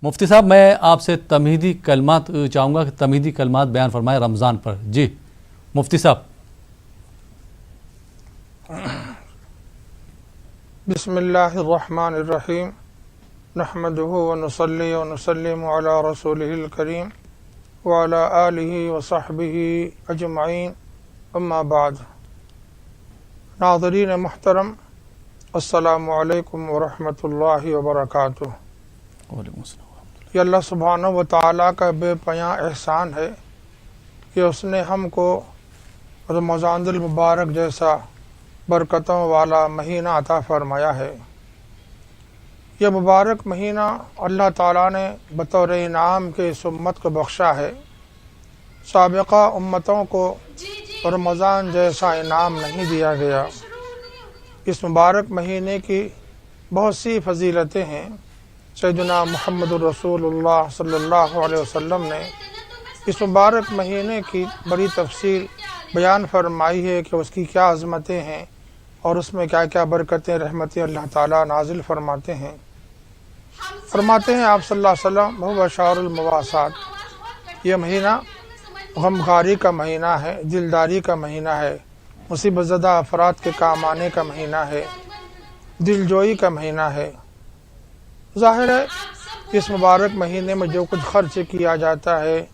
مفتی صاحب میں آپ سے تمہیدی کلمات چاہوں گا کہ تمہیدی کلمات بیان فرمائیں رمضان پر. جی مفتی صاحب. بسم اللہ الرحمن الرحیم نحمده ونصلی ونسلم علی رسولہ الکریم وعلی آلہ وصحبہ اجمعین اما بعد. ناظرین محترم، السلام علیکم ورحمۃ اللہ وبرکاتہ. وعلیکم السلام. یہ اللہ سبحانہ و تعالیٰ کا بے پناہ احسان ہے کہ اس نے ہم کو رمضان المبارک جیسا برکتوں والا مہینہ عطا فرمایا ہے. یہ مبارک مہینہ اللہ تعالیٰ نے بطور انعام کے اس امت کو بخشا ہے. سابقہ امتوں کو رمضان جیسا انعام نہیں دیا گیا. اس مبارک مہینے کی بہت سی فضیلتیں ہیں. سیدنا محمد الرسول اللہ صلی اللہ علیہ وسلم نے اس مبارک مہینے کی بڑی تفصیل بیان فرمائی ہے کہ اس کی کیا عظمتیں ہیں اور اس میں کیا کیا برکتیں رحمتیں اللہ تعالیٰ نازل فرماتے ہیں. فرماتے ہیں آپ صلی اللہ علیہ وسلم هو شہر المواسات، یہ مہینہ غمخواری کا مہینہ ہے، دلداری کا مہینہ ہے، مصیبت زدہ افراد کے کام آنے کا مہینہ ہے، دل جوئی کا مہینہ ہے. ظاہر ہے اس مبارک مہینے میں جو کچھ خرچ کیا جاتا ہے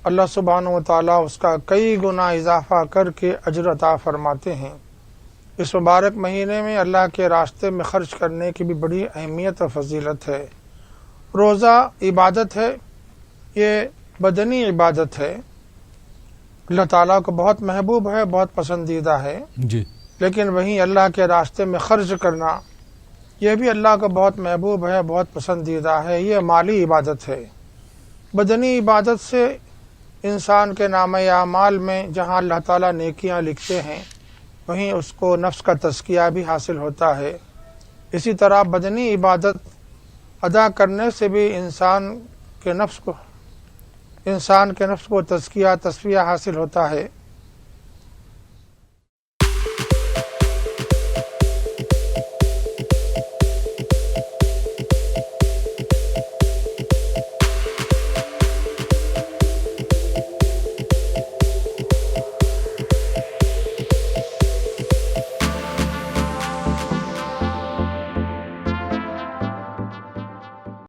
اللہ سبحانہ و تعالیٰ اس کا کئی گنا اضافہ کر کے اجر عطا فرماتے ہیں. اس مبارک مہینے میں اللہ کے راستے میں خرچ کرنے کی بھی بڑی اہمیت و فضیلت ہے. روزہ عبادت ہے، یہ بدنی عبادت ہے، اللہ تعالیٰ کو بہت محبوب ہے، بہت پسندیدہ ہے. جی. لیکن وہیں اللہ کے راستے میں خرچ کرنا یہ بھی اللہ کو بہت محبوب ہے، بہت پسندیدہ ہے. یہ مالی عبادت ہے. بدنی عبادت سے انسان کے نامہ اعمال میں جہاں اللہ تعالیٰ نیکیاں لکھتے ہیں وہیں اس کو نفس کا تزکیہ بھی حاصل ہوتا ہے. اسی طرح بدنی عبادت ادا کرنے سے بھی انسان کے نفس کو تزکیہ تصفیہ حاصل ہوتا ہے.